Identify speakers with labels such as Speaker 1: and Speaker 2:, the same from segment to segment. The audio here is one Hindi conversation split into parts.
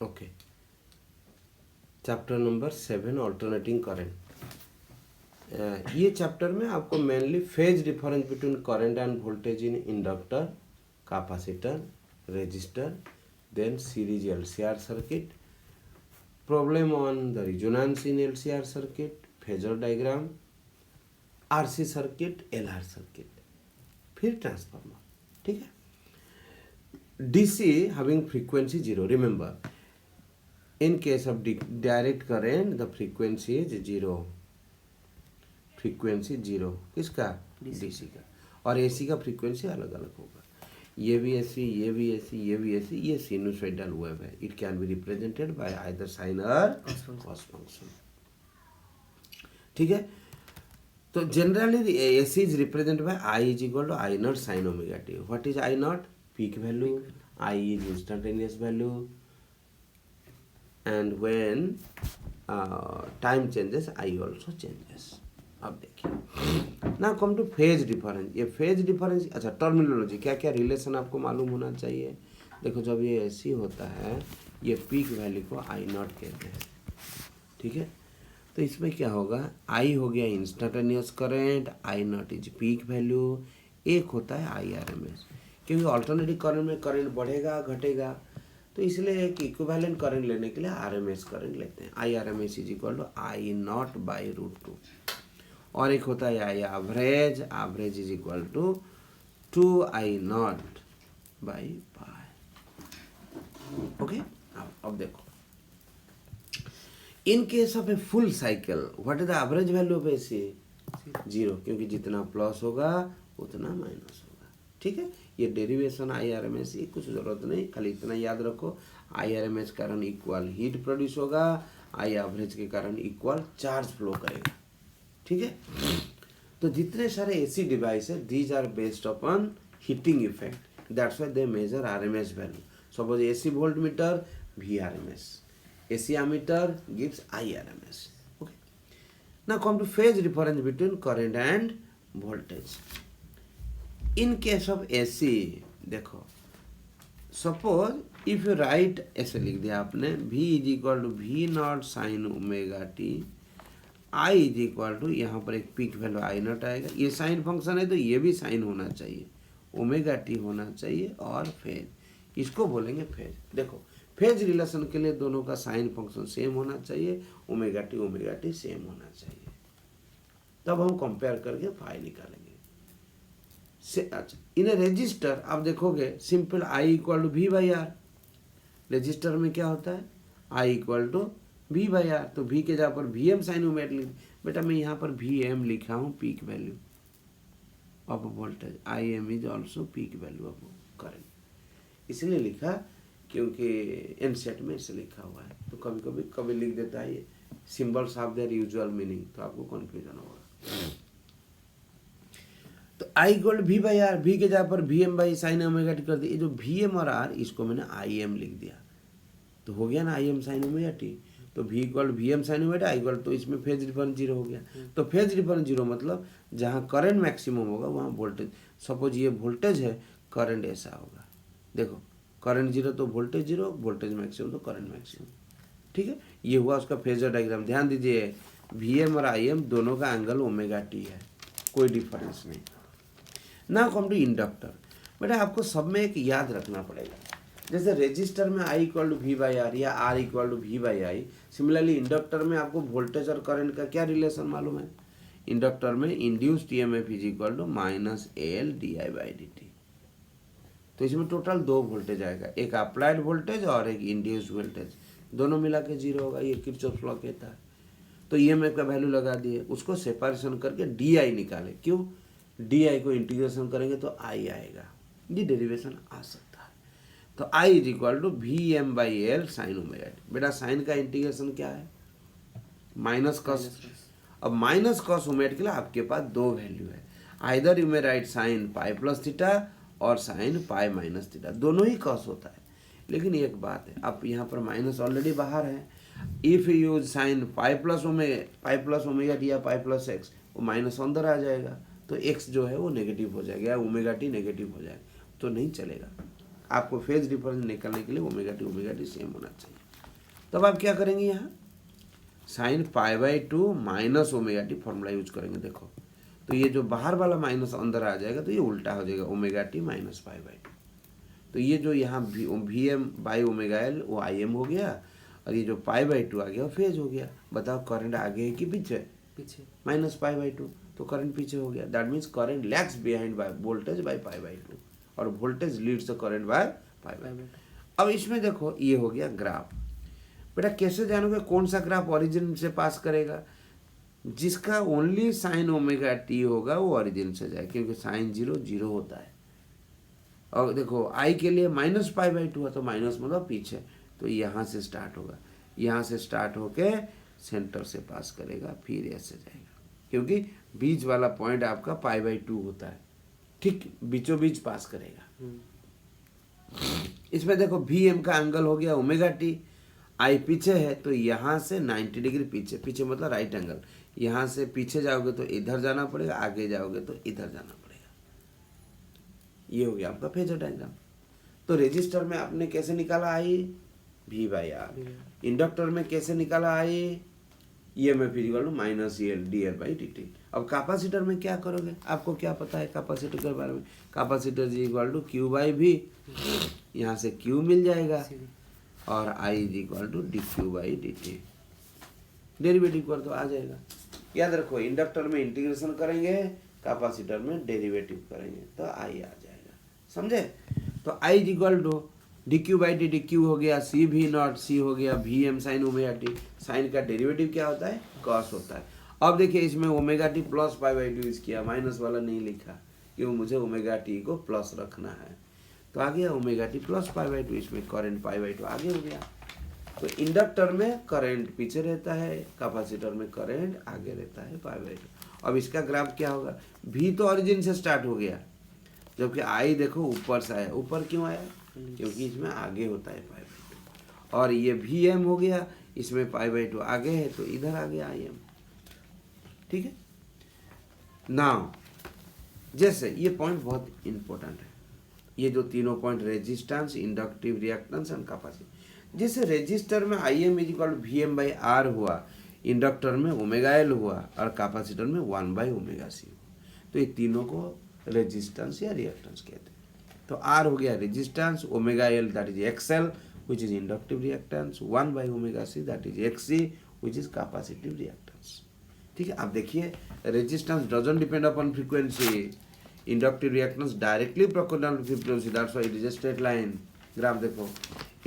Speaker 1: Okay, chapter number 7 alternating current. ये चैप्टर में आपको mainly phase difference between current and voltage in inductor, capacitor, resistor, then series LCR circuit, problem on the resonance in LCR circuit, phasor diagram, RC circuit, LR circuit, फिर ट्रांसफार्मर। ठीक है। DC having frequency 0, remember in case of direct current the frequency is 0, frequency 0 किसका? DC का। और AC का फ्रीक्वेंसी अलग अलग होगा। ये भी AC, ये भी AC, ये भी AC, ये सिनुसॉइडल वेव है। It can be represented by either sine और कॉस फंक्शन। ठीक है। तो generally AC is represented by I is equal to I naught sine omega t. What is I naught? Peak value. I is instantaneous value, and when time changes I also changes. अब देखिए, ना कम टू फेज डिफरेंस। ये फेज डिफरेंस, अच्छा टर्मिनोलॉजी, क्या क्या रिलेशन आपको मालूम होना चाहिए। देखो, जब ये ऐसी होता है, ये पीक वैल्यू को I नॉट कहते हैं। ठीक है। तो इसमें क्या होगा, I हो गया instantaneous current, I not is peak value, एक होता है IRMS। क्योंकि अल्टरनेटिव करंट में करंट बढ़ेगा घटेगा, तो इसलिए एक इक्विवेलेंट करंट लेने के लिए RMS करंट लेते हैं। IRMS is equal to I naught by √2। और एक होता है I average, average is equal to 2I naught by pi. Okay. अब देखो, in case of a full cycle what is the average value of AC? 0, क्योंकि जितना प्लस होगा उतना माइनस होगा। ठीक है। ये डेरिवेशन IRMS की कुछ ज़रूरत नहीं, खाली इतना याद रखो, IRMS के कारण इक्वल हीट प्रोड्यूस होगा, I एवरेज के कारण इक्वल चार्ज फ्लो करेगा। ठीक है। तो जितने सारे AC डिवाइस है, these are based upon heating effect, that's why they measure RMS value. Suppose AC volt meter VRMS, AC ammeter gives IRMS. Okay. Now come to phase difference between current and voltage. In case of AC, देखो, suppose if you write, ऐसे लिख दिया आपने, V is equal to V naught sine omega t, I is equal to, यहाँ पर एक पीक वैल्यू I नॉट आएगा। ये साइन फंक्शन है तो ये भी साइन होना चाहिए, ओमेगा टी होना चाहिए, और फेज, इसको बोलेंगे फेज। देखो, फेज रिलेशन के लिए दोनों का साइन फंक्शन सेम होना चाहिए, ओमेगा टी सेम होना चाहिए, तब हम कंपेयर करके फाई निकालेंगे। अच्छा, इन रजिस्टर आप देखोगे simple I equal to V by R. Resistor में क्या होता है, I equal to V by R. तो V के जगह पर VM साइन ओमेगा लिख, बेटा मैं यहाँ पर VM लिखा हूँ, peak value of voltage. IM is also peak value of current, इसलिए लिखा क्योंकि एनसेट में इसे लिखा हुआ है। तो कभी कभी लिख देता है ये symbols of their usual meaning, तो आपको कन्फ्यूजन होगा। तो I equal V by R, V के जगह पर VM by sine omega t कर दिया। जो VM और R, इसको मैंने IM लिख दिया, तो हो गया ना IM साइन ओमेगा टी। तो V equal VM sine omega t, I equal, तो इसमें फेज डिफरेंस 0 हो गया। तो फेज डिफरेंस 0 मतलब जहाँ करंट मैक्सिमम होगा वहाँ वोल्टेज, सपोज ये वोल्टेज है, करंट ऐसा होगा। देखो, करंट 0 तो वोल्टेज 0, वोल्टेज मैक्सिमम तो करंट मैक्सिमम। ठीक है। ये हुआ उसका फेजर डायग्राम। ध्यान दीजिए, VM और IM दोनों का एंगल ओमेगा टी है, कोई डिफरेंस नहीं। ना कम टू इंडक्टर, बेटा आपको सब में एक याद रखना पड़ेगा, जैसे रेजिस्टर में I equal to V by R या R equal to V by I, similarly inductor में आपको वोल्टेज और करंट का क्या रिलेशन मालूम है। इंडक्टर में induced EMF is equal to -L di by dt। तो इसमें टोटल 2 वोल्टेज आएगा, एक अप्लाइड वोल्टेज और एक इंड्यूस्ड वोल्टेज, दोनों मिला के 0 होगा। ये किरचॉफ लॉ कहता है। तो EMF का वैल्यू लगा दिए, उसको सेपरेशन करके DI निकाले। क्यों? DI को इंटीग्रेशन करेंगे तो I आएगा, ये डेरिवेशन आ सकता है। तो I is equal to VM by L sine omega t. बेटा साइन का इंटीग्रेशन क्या है, माइनस कॉस। अब माइनस कॉस ओमेगा के लिए आपके पास 2 वैल्यू है, either you may write sine pi plus theta और साइन पाई माइनस थीटा, दोनों ही कॉस होता है। लेकिन एक बात है, अब यहाँ पर माइनस ऑलरेडी बाहर है। If you use sign pi plus omega T या पाई प्लस एक्स, वो माइनस अंदर आ जाएगा, तो एक्स जो है वो नेगेटिव हो जाएगा, ओमेगा टी नेगेटिव हो जाएगा, तो नहीं चलेगा। आपको फेज डिफरेंस निकालने के लिए ओमेगा टी सेम होना चाहिए। तब आप क्या करेंगे, यहाँ sine π/2 minus omega t formula use करेंगे। देखो तो ये जो बाहर वाला माइनस अंदर आ जाएगा तो ये उल्टा हो जाएगा, ओमेगा टी माइनस π/2। तो ये जो यहाँ V M by omega L वो आई एम हो गया, और ये जो π/2 आ गया वो फेज हो गया। बताओ करंट आगे है कि पीछे?
Speaker 2: पीछे।
Speaker 1: माइनस π/2, तो करंट पीछे हो गया। That means current lags behind by voltage by π/2, और voltage leads the current by π/2। अब इसमें देखो ये हो गया ग्राफ। बेटा कैसे जानोगे कौन सा ग्राफ ओरिजिन से पास करेगा? जिसका ओनली साइन ओमेगा टी होगा वो ओरिजिन से जाए, क्योंकि साइन 0 0 होता है। और देखो आई के लिए माइनस π/2 है, तो माइनस मतलब पीछे, तो यहाँ से स्टार्ट होगा, यहाँ से स्टार्ट होके सेंटर से पास करेगा, फिर ऐसे जाएगा, क्योंकि बीच वाला पॉइंट आपका π/2 होता है, ठीक बीचों बीच पास करेगा। इसमें देखो वी एम का एंगल हो गया ओमेगा टी, आई पीछे है तो यहाँ से 90 डिग्री पीछे, पीछे मतलब राइट एंगल, यहाँ से पीछे जाओगे तो इधर जाना पड़ेगा, आगे जाओगे तो इधर जाना पड़ेगा। ये हो गया आपका फेजर डायग्राम। तो रेजिस्टर में आपने कैसे निकाला आई? V/R। इंडक्टर में कैसे निकाला I? EMF equal to minus dL/dt। अब कैपेसिटर में क्या करोगे? आपको क्या पता है कैपेसिटर के बारे में? Capacitor is equal to Q/V, यहाँ से Q मिल जाएगा, और I is equal to dQ/dt। Derivative कर तो आ जाएगा। याद रखो इंडक्टर में इंटीग्रेशन करेंगे, कैपेसिटर में डेरिवेटिव करेंगे तो I आ जाएगा, समझे? तो I is equal to dQ/dt, Q हो गया CV0, C हो गया VM sine omega t. Sine का डेरिवेटिव क्या होता है? कॉस होता है। अब देखिए इसमें ओमेगा टी प्लस π/2 यूज किया, माइनस वाला नहीं लिखा, क्यों? मुझे ओमेगा टी को प्लस रखना है, तो आ गया ओमेगा टी प्लस π/2। इसमें करंट π/2 आगे हो गया। तो इंडक्टर में करंट पीछे रहता है, कैपेसिटर में करंट आगे रहता है π/2। अब इसका ग्राफ क्या होगा? V तो ओरिजिन से स्टार्ट हो गया, जबकि I देखो ऊपर से आया। ऊपर क्यों आया? क्योंकि इसमें आगे होता है π/2, और ये VM हो गया, इसमें π/2 आगे है तो इधर आ गया IM। ठीक है। नाउ जैसे ये पॉइंट बहुत इंपॉर्टेंट है, ये जो तीनों point resistance, inductive reactance and capacity. जैसे रेजिस्टर में IM is equal to VM/R हुआ, इंडक्टर में ओमेगा एल हुआ, और कैपेसिटर में 1/ωc हुआ, तो ये तीनों को रेजिस्टेंस या रिएक्टेंस कहते हैं। तो R हो गया resistance, omega L that is XL which is inductive reactance, 1/ωc that is XC which is capacitive reactance। ठीक है। अब देखिए resistance doesn't depend upon frequency, inductive reactance directly proportional to frequency, that's why it is a straight line. Graph देखो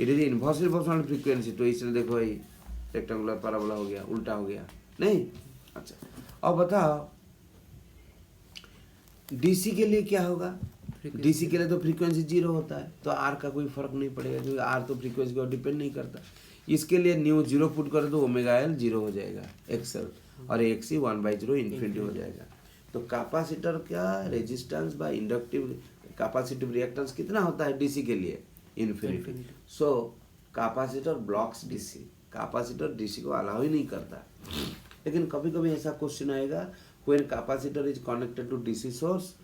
Speaker 1: it is inversely proportional to frequency, तो इसलिए देखो ये रेक्टेंगुलर पैराबोला हो गया, उल्टा हो गया नहीं। अच्छा अब बताओ डीसी के लिए क्या होगा? डीसी के लिए तो फ्रीक्वेंसी 0 होता है, तो आर का कोई फर्क नहीं पड़ेगा, क्योंकि आर तो फ्रीक्वेंसी को डिपेंड नहीं करता। इसके लिए न्यू 0 पुट कर दो, ओमेगा एल 0 हो जाएगा, XL, और XC 1/0 इन्फिनिटी हो जाएगा। तो कैपेसिटर का resistance by inductive capacitive reactance कितना होता है डीसी के लिए? Infinity. So capacitor blocks DC, capacitor DC को अलाउ ही नहीं करता। लेकिन कभी कभी ऐसा क्वेश्चन आएगा, when capacitor is connected to DC source,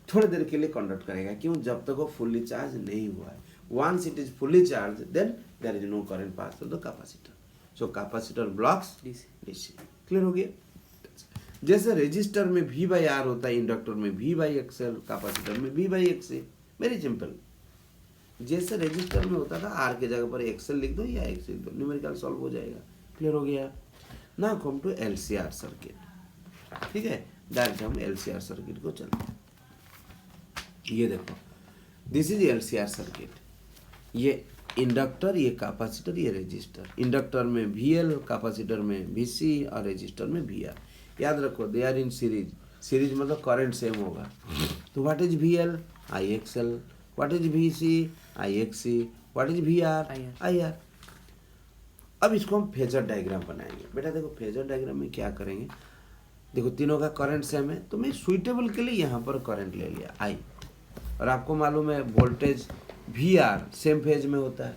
Speaker 1: थोड़ी देर के लिए कंडक्ट करेगा, क्यों? जब तक वो फुल्ली चार्ज नहीं हुआ है। Once it is fully charge then there is no current pass through the capacitor, so capacitor blocks DC. Clear हो गया? जैसे रेजिस्टर में V/R होता है, इंडक्टर में V/XL, कैपेसिटर में V/XC, वेरी सिंपल। जैसे रेजिस्टर में होता था R के जगह पर XL लिख दो या XC लिख दो, न्यूमेरिकल सॉल्व हो जाएगा। क्लियर हो गया? Now come to LCR circuit. ठीक है, डायरेक्ट हम LCR सर्किट को चलते हैं। ये देखो दिस इज LCR सर्किट, ये इंडक्टर, ये कैपेसिटर, ये रेजिस्टर। इंडक्टर में VL, कैपेसिटर में VC, और रेजिस्टर में VR। याद रखो they are in series, series मतलब करंट सेम होगा। तो what is VL? IXL। What is VC? IXC। What is VR? IR। अब इसको हम फेजर डायग्राम बनाएंगे। बेटा देखो फेजर डायग्राम में क्या करेंगे, देखो तीनों का करंट सेम है, तो मैं सुइटेबल के लिए यहाँ पर करंट ले लिया I, और आपको मालूम है वोल्टेज VR सेम फेज में होता है।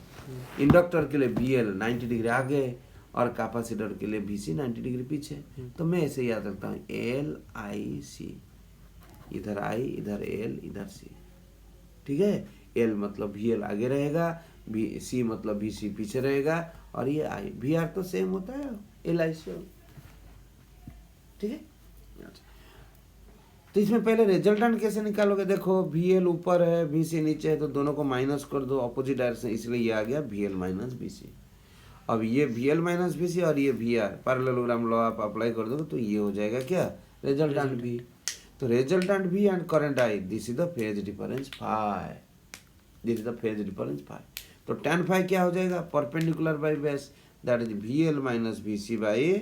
Speaker 1: इंडक्टर के लिए VL 90 डिग्री आगे, और कैपेसिटर के लिए VC 90 डिग्री पीछे। तो मैं ऐसे याद रखता हूँ LIC, इधर I, इधर L, इधर C। ठीक है, L मतलब VL आगे रहेगा, भी सी मतलब भी सी पीछे रहेगा और ये आई वी आर तो सेम होता है एल आई से, ठीक है। तो इसमें पहले रिजल्टेंट कैसे निकालोगे, देखो वी एल ऊपर है वी सी नीचे है तो दोनों को माइनस कर दो अपोजिट डायरेक्शन, इसलिए ये आ गया V L minus V C. अब ये V L minus V C और ये वी आर पैरेललोग्राम लॉ आप अप्लाई कर दो तो ये हो जाएगा क्या रिजल्टेंट भी। तो रिजल्टेंट भी and current I, this is the phase difference phi, this is the phase difference phi. तो tan फाई क्या हो जाएगा perpendicular by base, that is V L minus V C by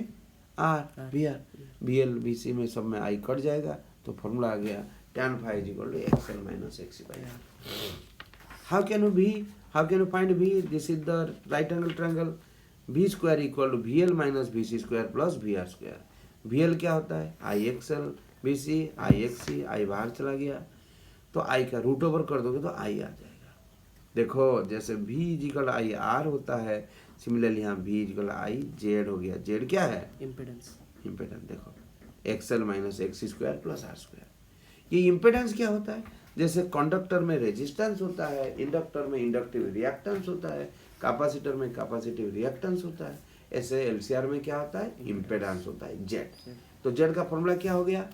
Speaker 1: R V R, V L V C में सब में आई कट जाएगा तो फॉर्मूला आ गया tan phi is equal to X L minus X by R. How can you find v, this is the right angle triangle, v square equal to V L minus V C square plus V R square. V L क्या होता है I X L V C I X C, I बाहर चला गया तो आई का रूट ओवर कर दोगे तो आई आ जाएगा। देखो जैसे v इक्वल आई आर होता है, सिमिलरली यहाँ v इक्वल आई जेड हो गया, जेड क्या है
Speaker 2: इम्पिडेंस,
Speaker 1: देखो X L minus X square plus R square. ये इम्पिडेंस क्या होता है, जैसे कंडक्टर में रेजिस्टेंस होता है, इंडक्टर में इंडक्टिव रिएक्टेंस होता है, कैपेसिटर में कैपेसिटिव रिएक्टेंस होता है, ऐसे एलसीआर में क्या होता है इम्पिडेंस होता है जेड। तो जेड का फॉर्मूला क्या हो गया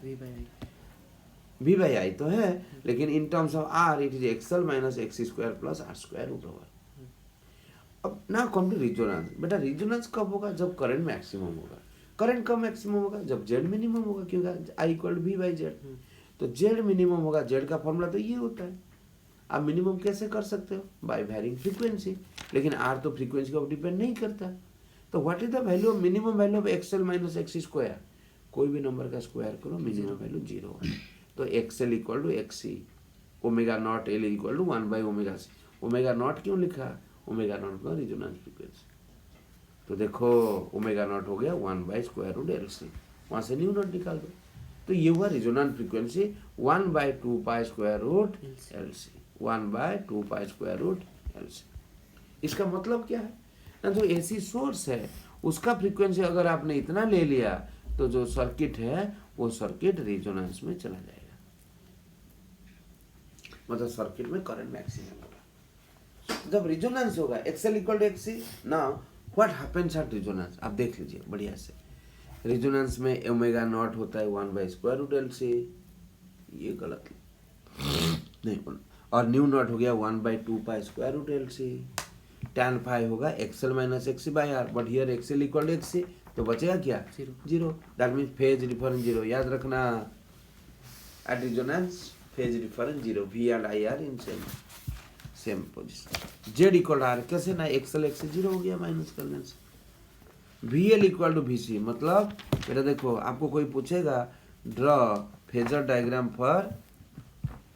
Speaker 1: वी बाई आई तो है, लेकिन in terms of R it is XL minus X square plus R square root over. अब ना कम टू रिजोनेंस, बेटा रिजोनेंस कब होगा जब करंट मैक्सिमम होगा, करंट कब मैक्सिमम होगा जब जेड मिनिमम होगा, क्योंकि I equal V by Z. तो जेड मिनिमम होगा, जेड का फॉर्मूला तो ये होता है। आप मिनिमम कैसे कर सकते हो बाय वैरिंग फ्रीक्वेंसी, लेकिन आर तो फ्रीक्वेंसी को डिपेंड नहीं करता। तो what is the value of minimum value of XL minus X square, कोई भी नंबर का स्क्वायर करो मिनिमम वैल्यू 0 होगा। तो XL equal to X C, omega naught L equal to 1 by omega C. Omega naught क्यों लिखा, ओमेगा नॉट का रिजोनेंस फ्रीक्वेंसी। तो देखो ओमेगा नॉट हो गया 1 by square root L C, वहाँ से न्यू नॉट निकाल दो। तो ये हुआ resonance frequency 1 by 2 pi square root L C, 1 by 2 pi square root L C. इसका मतलब क्या है ना, जो एसी सोर्स है उसका फ्रीक्वेंसी अगर आपने इतना ले लिया तो जो सर्किट है वो सर्किट रिजोनेंस में चला जाएगा, मतलब सर्किट में करंट मैक्सिमम होगा जब रिजोनेंस होगा। XL equal to XC. Now what happens at resonance, आप देख लीजिए बढ़िया से। रिजोनेंस में ओमेगा नॉट होता है 1 by square root L C, ये गलत नहीं, और न्यू नॉट हो गया 1 by 2 pi square root L C. tan phi होगा X L minus X C by R, but here X L equal to X C, तो बचेगा क्या zero, that means phase difference zero. याद रखना at resonance phase difference zero, V and I are in same position. Z equal R कैसे ना, एक्सएल एक्सी जीरो हो गया माइनस करने से। V L equal to V C, मतलब बेटा देखो आपको कोई पूछेगा draw phasor diagram for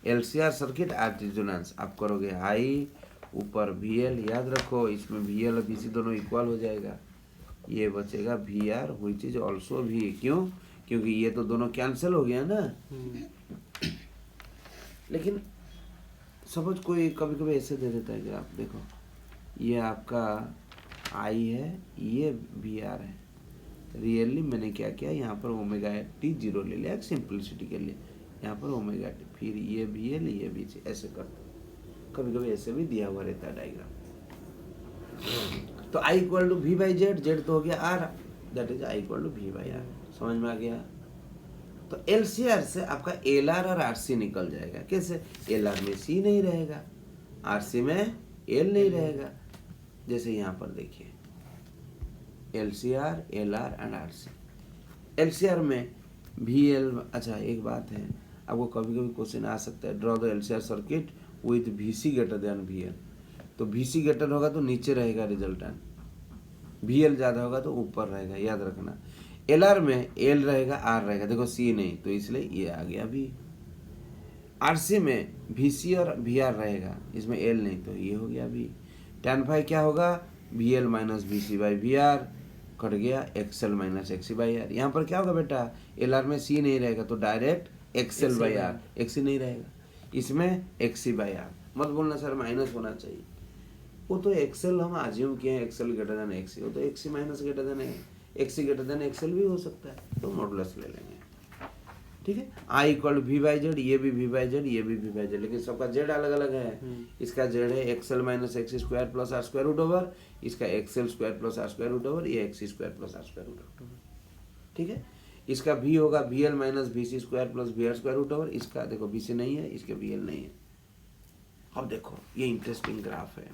Speaker 1: LCR circuit at resonance, आप करोगे आई ऊपर वी एल, याद रखो इसमें वी एल और वी सी दोनों इक्वल हो जाएगा, ये बचेगा V R which is also V. क्यों, क्योंकि ये तो दोनों कैंसिल हो गया ना। लेकिन सपोज कोई कभी कभी ऐसे दे देता है कि आप देखो ये आपका आई है, ये वी आर है, रियली मैंने क्या किया यहाँ पर ओमेगा टी जीरो ले लिया सिंपलिसिटी के लिए, यहाँ पर ओमेगा टी, फिर ये वी एल ये वी सी, ऐसे करते। कभी कभी ऐसे भी दिया हुआ रहता है डायग्राम। तो I equal to V by Z, Z तो हो गया R, that is I equal to V by R. समझ में आ गया। तो एलसीआर से आपका एलआर और आरसी निकल जाएगा। कैसे, एलआर में सी नहीं रहेगा, आरसी में एल नहीं रहेगा। जैसे यहाँ पर देखिए LCR LR and RC. LCR में वी एल, अच्छा एक बात है, आपको कभी कभी क्वेश्चन आ सकता है, draw the LCR circuit with VC greater than VL. तो वीसी ग्रेटर होगा तो नीचे रहेगा रिजल्टेंट, वीएल ज़्यादा होगा तो ऊपर रहेगा, याद रखना। एलआर में एल रहेगा आर रहेगा, देखो सी नहीं तो इसलिए ये आ गया भी। आरसी में वीसी और वीआर रहेगा, इसमें एल नहीं तो ये हो गया भी। tan फाई क्या होगा, V L minus V C by V R, cut गया X L minus X C by R. यहाँ पर क्या होगा बेटा, एलआर में सी नहीं रहेगा तो direct XL by R, XC नहीं रहेगा, इसमें एक्सी बाई आर। मत बोलना सर माइनस होना चाहिए, वो तो एक्सएल हम आज्यूम किए हैं एक्सएल ग्रेटर देन एक्सी, वो तो XC minus greater than XC greater than XL भी हो सकता है, तो मॉडुलस ले लेंगे। ठीक है। I equal to V by Z, ये भी वी बाई जेड, ये भी वी बाई जेड, लेकिन सबका जेड अलग अलग है। इसका जेड है X L minus X square plus R square root over, इसका X L square plus R square root over, ये X square plus R square root over, ठीक है। इसका भी होगा V L minus V C square plus V R square root over, इसका देखो वी सी नहीं है, इसके वी एल नहीं है। अब देखो ये इंटरेस्टिंग ग्राफ है,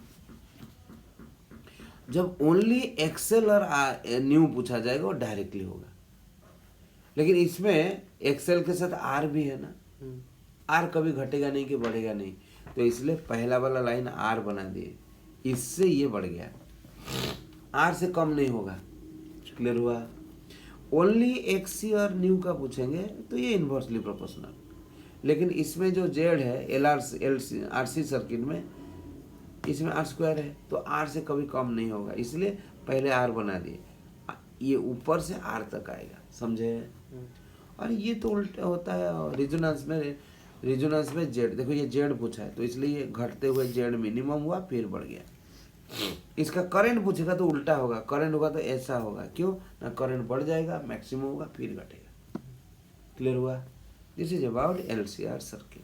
Speaker 1: जब ओनली एक्सेल और न्यू पूछा जाएगा वो डायरेक्टली होगा, लेकिन इसमें एक्सेल के साथ आर भी है ना, आर कभी घटेगा नहीं कि बढ़ेगा नहीं, तो इसलिए पहला वाला लाइन आर बना दिए, इससे ये बढ़ गया, आर से कम नहीं होगा। क्लियर हुआ। ओनली एक्सी और न्यू का पूछेंगे तो ये इन्वर्सली प्रोपोर्शनल, लेकिन इसमें जो जेड है एल आर सी सर्किट में, इसमें आर स्क्वायर है तो आर से कभी कम नहीं होगा, इसलिए पहले आर बना दिए, ये ऊपर से आर तक आएगा, समझे। और ये तो उल्टा होता है रिजोनेंस में जेड, देखो ये जेड पूछा है तो इसलिए ये घटते हुए जेड मिनिमम हुआ फिर बढ़ गया। इसका करंट पूछेगा तो उल्टा होगा, करंट होगा तो ऐसा होगा, क्यों ना, करंट बढ़ जाएगा मैक्सिमम होगा फिर घटेगा। क्लियर हुआ। This is about LCR circuit.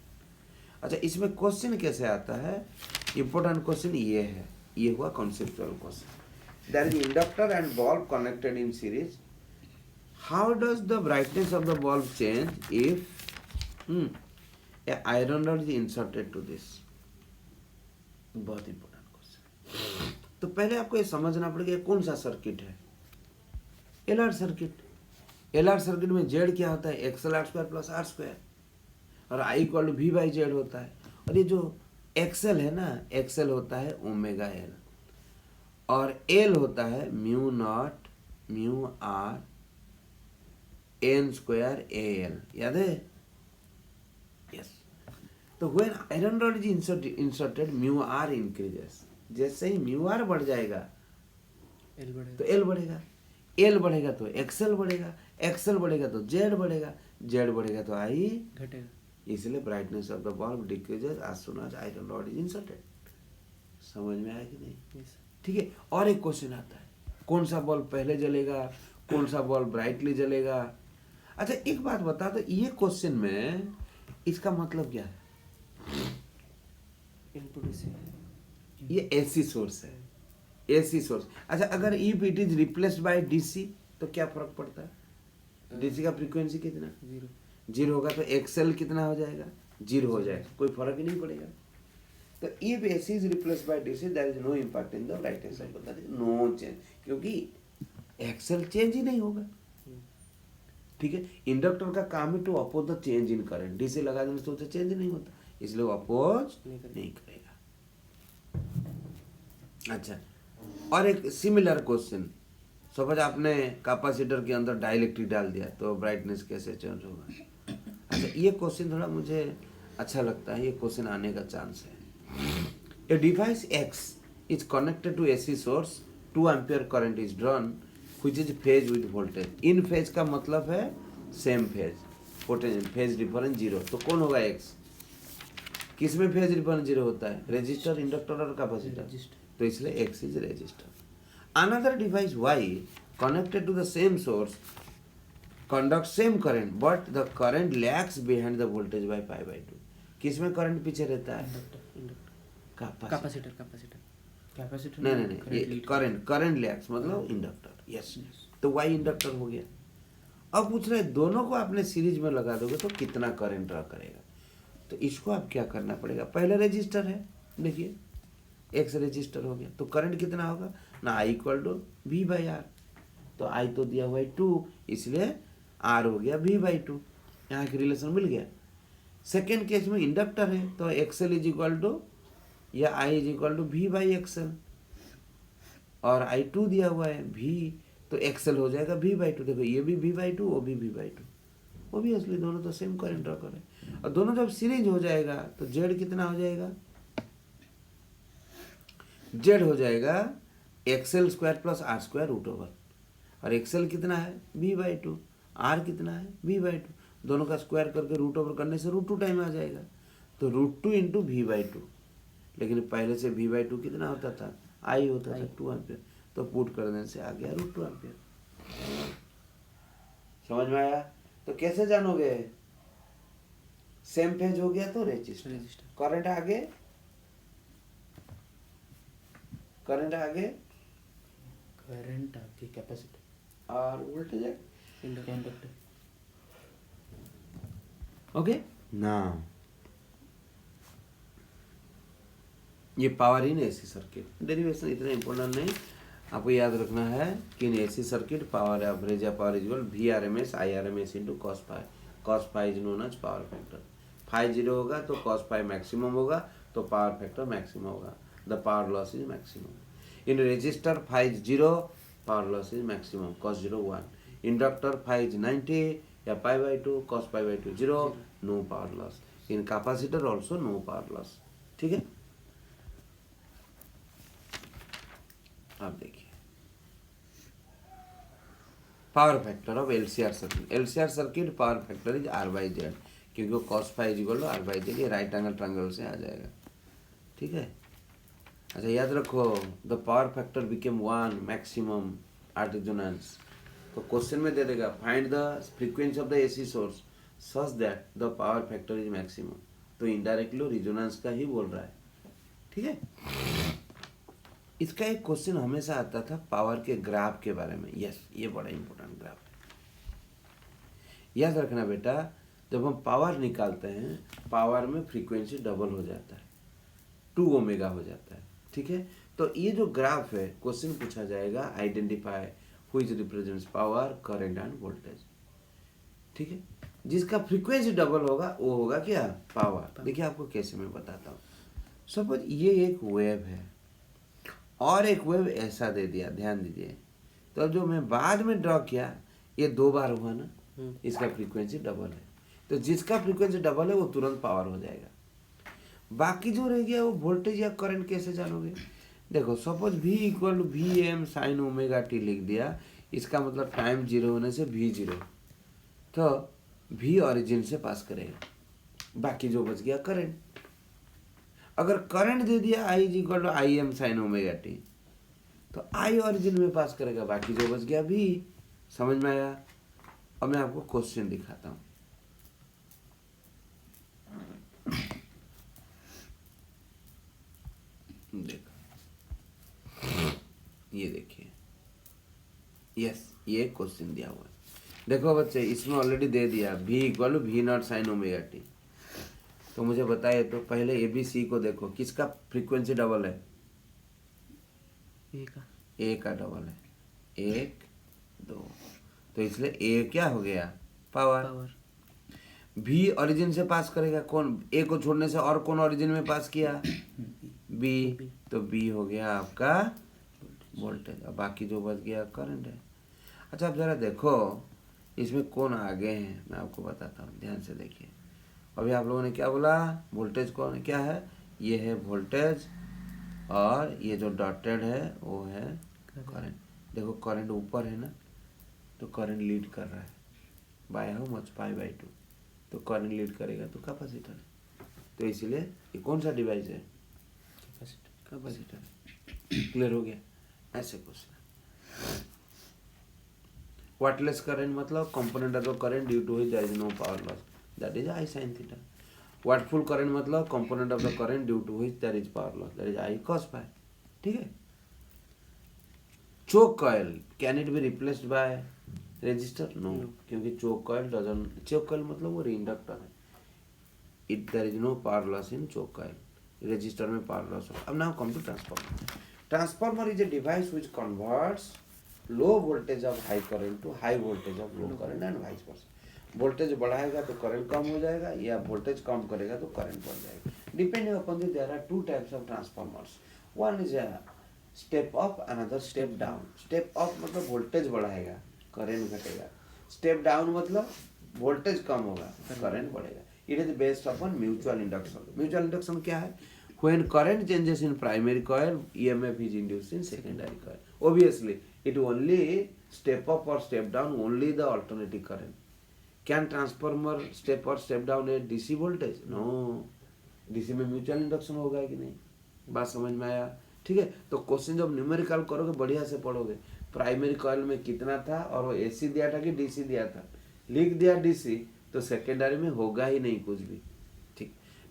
Speaker 1: अच्छा, इसमें क्वेश्चन कैसे आता है, इंपॉर्टेंट क्वेश्चन ये है, ये हुआ conceptual question. There is inductor and bulb connected in series, how does the brightness of the bulb change if a iron rod is inserted to this. बहुत इंपॉर्टेंट क्वेश्चन। तो पहले आपको ये समझना पड़ेगा कौन सा सर्किट है, एलआर सर्किट। एलआर सर्किट में जेड क्या होता है, XL R square plus R square, और I equal to V by Z होता है। और ये जो एक्सएल है ना, एक्सएल होता है ओमेगा एल, और एल होता है mu naught mu R N square A L, याद है। यस। तो when iron rod is inserted mu R increases, जैसे ही म्यू आर बढ़ जाएगा तो एल बढ़ेगा, एल बढ़ेगा तो एक्सएल बढ़ेगा, एक्सएल बढ़ेगा तो जेड बढ़ेगा, जेड बढ़ेगा तो आई घटेगा, इसलिए brightness of the bulb decreases as soon as iron rod is inserted. समझ में आया कि नहीं। ठीक है। और एक क्वेश्चन आता है, कौन सा बल्ब पहले जलेगा, कौन सा बल्ब ब्राइटली जलेगा। अच्छा एक बात बता दो, ये क्वेश्चन में इसका मतलब क्या है, इनपुट ये एसी सोर्स है, एसी सोर्स। अच्छा अगर if it is replaced by DC तो क्या फर्क पड़ता है, डीसी का फ्रीक्वेंसी कितना, जीरो होगा तो एक्सएल कितना हो जाएगा, जीरो हो जाएगा, कोई फर्क ही नहीं पड़ेगा। तो if AC is replaced by DC there is no impact in the brightness cycle, that is no change, क्योंकि एक्सएल चेंज ही नहीं होगा। ठीक है। इंडक्टर का काम है to oppose the change in current, DC लगा देने से चेंज नहीं होता, इसलिए वो अपोज नहीं करेगा। अच्छा और एक सिमिलर क्वेश्चन, सपोज आपने कैपेसिटर के अंदर डाइलेक्ट्रिक डाल दिया तो ब्राइटनेस कैसे चेंज होगा। अच्छा ये क्वेश्चन थोड़ा मुझे अच्छा लगता है, ये क्वेश्चन आने का चांस है। A device X is connected to AC source, 2 ampere current is drawn which is phase with voltage. In phase का मतलब है same phase, phase difference zero, तो कौन होगा एक्स, किसमें फेज डिफरेंस जीरो होता है, रेजिस्टर, इंडक्टर और कैपेसिटर, तो इसलिए X is resistor. Another device Y connected to the same source conduct same current but the current lags behind the voltage by pi by 2। किसमें करंट पीछे रहता है, कैपेसिटर नहीं ये करंट लैग्स मतलब इंडक्टर। यस, तो वाई इंडक्टर हो गया। अब पूछ रहे दोनों को आपने सीरीज में लगा दोगे तो कितना करंट ड्रा करेगा, तो इसको आप क्या करना पड़ेगा, पहले रजिस्टर है, देखिए एक्स रजिस्टर हो गया तो करंट कितना होगा ना, I equal to V by R, तो आई तो दिया हुआ है 2, इसलिए आर हो गया वी बाई 2, यहाँ की रिलेशन मिल गया। सेकेंड केस में इंडक्टर है तो एक्सएल इज इक्वल टू या I is equal to V by XL, और आई 2 दिया हुआ है वी, तो एक्सएल हो जाएगा वी बाई 2। देखो ये भी वी बाई 2, वो भी वी बाई 2, वो भी असली दोनों तो सेम करंट ड्रा करें, और दोनों जब सीरीज हो जाएगा तो जेड कितना हो जाएगा, जेड हो जाएगा XL square plus R square root over, और एक्सएल कितना है वी बाई 2, आर कितना है वी बाई 2, दोनों का स्क्वायर करके रूट ओवर करने से रूट 2 टाइम आ जाएगा, तो रूट 2 इंटू वी बाई 2, लेकिन पहले से वी बाई 2 कितना होता था, आई होता था 2 एम्पियर, तो पुट कर देने से आ गया रूट 2 एम्पियर। समझ में आया। तो कैसे जानोगे, सेम फेज हो गया तो रेजिस्टर। करंट आगे, करंट आगे
Speaker 2: कैपेसिटर
Speaker 1: और वोल्टेज है
Speaker 2: इंडक्टर।
Speaker 1: ओके ना, ये power in AC circuit. Derivation इतना इंपॉर्टेंट नहीं, आपको याद रखना है कि in AC circuit power average या power equal V R M S I R M S into cos phi. Cos phi is known as power factor. Phi 0 होगा तो कॉस फाई मैक्सिमम होगा, तो पावर फैक्टर मैक्सिमम होगा। The power loss is maximum. In resistor phi 0, power loss is maximum, cos 0 1। Inductor phi 90 या pi by 2, cos pi by 2 0, no power loss. In capacitor also no power loss. ठीक है, आप देखिए power factor of LCR circuit. LCR circuit power factor is R by Z, क्योंकि cos phi is equal to R by Z, ये राइट एंगल ट्रायंगल से आ जाएगा। ठीक है, अच्छा याद रखो, the power factor became 1 maximum at resonance. तो क्वेश्चन में दे देगा find the frequency of the AC source such that the power factor is maximum, तो इनडायरेक्टली रेजोनेंस का ही बोल रहा है। ठीक है, इसका एक क्वेश्चन हमेशा आता था पावर के ग्राफ के बारे में। यस, ये बड़ा इंपॉर्टेंट ग्राफ है, याद रखना बेटा। जब हम पावर निकालते हैं, पावर में फ्रीक्वेंसी डबल हो जाता है, 2 ओमेगा हो जाता है। ठीक है, तो ये जो ग्राफ है, क्वेश्चन पूछा जाएगा identify which represents power, current and voltage. ठीक है, जिसका फ्रीक्वेंसी डबल होगा वो होगा क्या, पावर। देखिए आपको कैसे मैं बताता हूँ। सपोज ये एक वेव है और एक वेव ऐसा दे दिया, ध्यान दीजिए। तो जो मैं बाद में ड्रॉ किया, ये 2 बार हुआ ना, इसका फ्रीक्वेंसी डबल है। तो जिसका फ्रीक्वेंसी डबल है वो तुरंत पावर हो जाएगा। बाकी जो रह गया वो वोल्टेज या करंट कैसे जानोगे। देखो suppose V equal V M sine omega t लिख दिया, इसका मतलब टाइम 0 होने से V 0, तो V ऑरिजिन से पास करेगा, बाकी जो बच गया करंट। अगर करंट दे दिया I is equal to I M sine omega T, तो I ऑरिजिन में पास करेगा, बाकी जो बच गया V। समझ में आया। अब मैं आपको क्वेश्चन दिखाता हूँ। देखो, ये देखिए, यस ये क्वेश्चन दिया हुआ है। देखो बच्चे, इसमें ऑलरेडी दे दिया V equal to V naught sine omega T. तो मुझे बताइए, तो पहले ABC को देखो, किसका फ्रीक्वेंसी डबल है, ए का डबल है, 1 2, तो इसलिए ए क्या हो गया, पावर। V ओरिजिन से पास करेगा, कौन, ए को छोड़ने से और कौन ओरिजिन में पास किया, B, तो B हो गया आपका वोल्टेज, और बाकी जो बच गया करंट है। अच्छा अब जरा देखो इसमें कौन आगे हैं, मैं आपको बताता हूँ, ध्यान से देखिए। अभी आप लोगों ने क्या बोला, वोल्टेज कौन क्या है, ये है वोल्टेज, और ये जो डॉटेड है वो है करंट। देखो करंट ऊपर है ना, तो करंट लीड कर रहा है by how much, pi by 2, तो करंट लीड करेगा तो कैपेसिटर है। तो इसलिए ये कौन सा डिवाइस है, कैपेसिटर। क्लियर हो गया, ऐसे क्वेश्चन। वाटलेस करंट मतलब component of the current due to which there is no power loss, that is I sin theta. Wattful current मतलब component of the current due to which there is power loss, that is I cos phi. ठीक है, choke coil can it be replaced by resistor, no, क्योंकि choke coil doesn't, choke coil मतलब वो इंडक्टर है, it there is no power loss in choke coil, resistor में पावर लॉस होगा। अब now come to transformer. Transformer is a device which converts low voltage of high current to high voltage of low current and vice versa. Voltage बढ़ाएगा तो करंट कम हो जाएगा, या वोल्टेज कम करेगा तो करंट बढ़ जाएगा, depending upon the there are 2 types of transformers. One is a step up, another step down. Step up मतलब वोल्टेज बढ़ाएगा, करंट घटेगा। स्टेप डाउन मतलब वोल्टेज कम होगा, करंट बढ़ेगा। It is based upon mutual induction. Mutual induction क्या है, when current changes in primary coil, EMF is induced in secondary coil. Obviously it only step up or step down only the alternating current. Can transformer step or step down at DC voltage? No, DC में म्यूचुअल इंडक्शन होगा कि नहीं, बात समझ में आया। ठीक है, तो क्वेश्चन जब न्यूमेरिकल करोगे बढ़िया से पढ़ोगे, प्राइमरी कॉइल में कितना था और वो AC दिया था कि DC दिया था, लिख दिया DC, तो सेकेंडरी में होगा ही नहीं कुछ भी,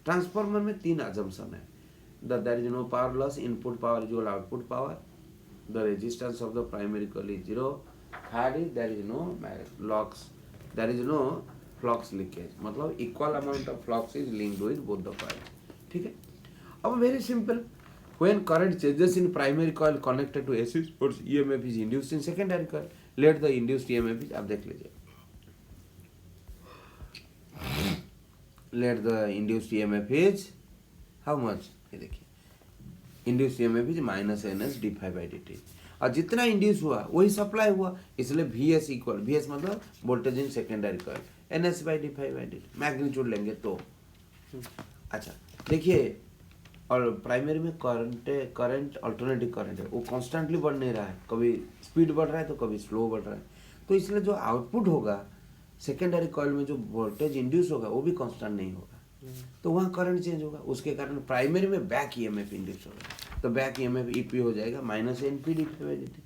Speaker 1: ट्रांसफार्मर में 3 अजम्पशन है। There is no power loss, input power is equal output power, the resistance of the primary coil is 0, third is there is no loss, there is no flux leakage, मतलब equal amount of flux is linked with both the coil. ठीक है, अब very simple, when current changes in primary coil connected to AC source, EMF is induced in secondary coil, let the induced EMF is, आप देख लीजिए, let the induced EMF is how much, ये देखिए induced EMF is minus NS d∅ by dt, और जितना इंड्यूस हुआ वही सप्लाई हुआ, इसलिए VS इक्वल, VS मतलब voltage in secondary coil, NS by d∅ by dt, magnitude लेंगे तो। अच्छा देखिए, और प्राइमरी में करंट अल्टरनेटिव करंट है, वो कॉन्स्टेंटली बढ़ नहीं रहा है, कभी स्पीड बढ़ रहा है तो कभी स्लो बढ़ रहा है, तो इसलिए जो आउटपुट होगा सेकेंडरी कॉइल में, जो वोल्टेज इंड्यूस होगा वो भी कांस्टेंट नहीं होगा, तो वहाँ करंट चेंज होगा, उसके कारण प्राइमरी में बैक ईएमएफ इंड्यूस होगा, तो बैक ईएमएफ ईपी हो जाएगा minus NP D∅ by dt।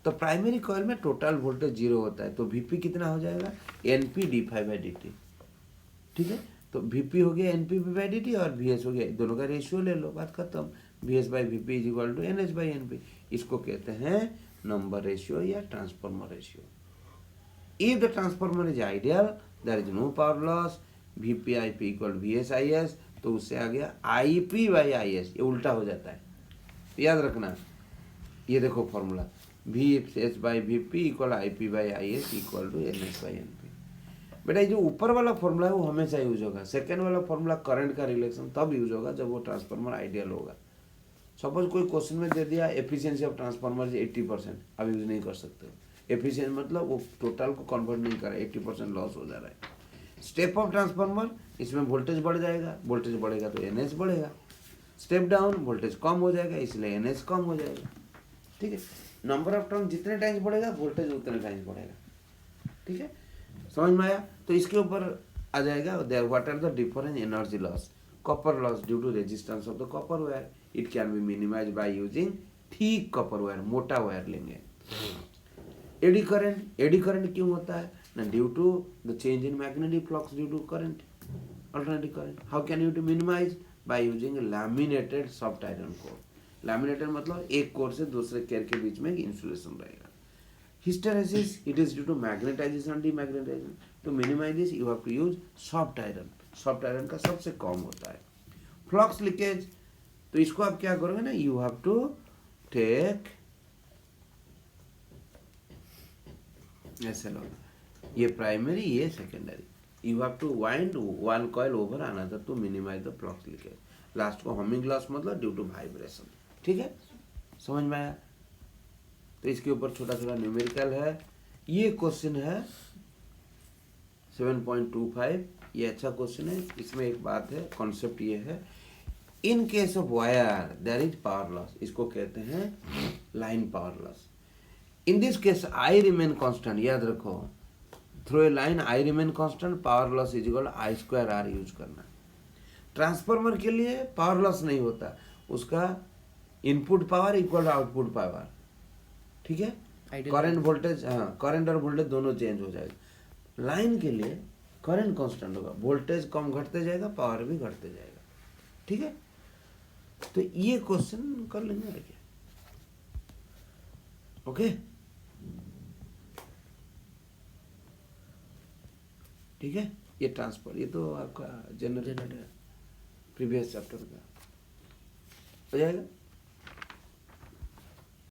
Speaker 1: तो प्राइमरी कॉइल में टोटल वोल्टेज 0 होता है, तो वीपी कितना हो जाएगा, एनपी डी∅ बाई dt। ठीक है, तो वीपी हो गया एनपी बाई dt और वीएस हो गया, दोनों का रेशियो ले लो, बात खत्म, VS by VP is equal to NS by NP. इसको कहते हैं नंबर रेशियो या transformer ratio. If the transformer is ideal, there is no power loss, VP IP equal VS IS, तो उससे आ गया आईपी बाई आईएस, ये उल्टा हो जाता है, याद रखना। ये देखो formula, VS by VP equal IP by IS equal to NS by NP. बेटा ये जो ऊपर वाला फॉर्मूला है वो हमेशा यूज होगा, सेकेंड वाला फॉर्मूला करंट का रिलेशन तब यूज होगा जब वो ट्रांसफार्मर आइडियल होगा। सपोज कोई क्वेश्चन में दे दिया एफिशिएंसी ऑफ ट्रांसफार्मर 80%, अब यूज नहीं कर सकते। एफिशिएंसी मतलब वो टोटल को कन्वर्ट नहीं कर रहा है, 80% लॉस हो जा रहा है। स्टेप ऑफ ट्रांसफार्मर, इसमें वोल्टेज बढ़ जाएगा, वोल्टेज बढ़ेगा तो एनएस बढ़ेगा। स्टेप डाउन, वोल्टेज कम हो जाएगा इसलिए एनएस कम हो जाएगा। ठीक है, नंबर ऑफ टर्न जितने टाइम्स बढ़ेगा वोल्टेज उतने टाइम्स बढ़ेगा। ठीक है, समझ में आया? तो इसके ऊपर आ जाएगा what are the different energy loss, copper loss due to resistance of the copper wire, it can be minimize by using thick copper wire, मोटा वायर लेंगे। एडी करंट क्यों होता है ना, due to the change in magnetic flux due to current, alternative current. How can you to minimize, by using laminated soft iron core. Laminated मतलब एक कोर से दूसरे कोर के बीच में इंसुलेशन रहेगा। Hysteresis, it is due to magnetization and demagnetization. To minimize this, you have to use soft iron. Soft iron का सबसे कम होता है। Flux leakage, तो इसको आप क्या करोगे ना, you have to take ऐसे लो, ये प्राइमरी ये secondary, you have to wind one coil over another to minimize the flux leakage. Last को हमिंग लॉस मतलब ड्यू टू वाइब्रेशन। ठीक है, समझ में आया? तो इसके ऊपर छोटा छोटा न्यूमेरिकल है। ये क्वेश्चन है 7.25, ये अच्छा क्वेश्चन है। इसमें एक बात है, कॉन्सेप्ट ये है, in case of wire there is power loss, इसको कहते हैं line power loss. In this case I remain constant, याद रखो, through a line I remain constant, power loss is equal I square R use करना। ट्रांसफार्मर के लिए पावर लॉस नहीं होता, उसका input power equal output power. ठीक है, करंट वोल्टेज, हाँ करंट और वोल्टेज दोनों चेंज हो जाएगा। लाइन के लिए करंट कांस्टेंट होगा, वोल्टेज कम घटते जाएगा, पावर भी घटते जाएगा। ठीक है, तो ये क्वेश्चन कर लेंगे और क्या। ओके, ठीक है, ये ट्रांसफर, ये तो आपका जनरल प्रीवियस चैप्टर का हो जाएगा।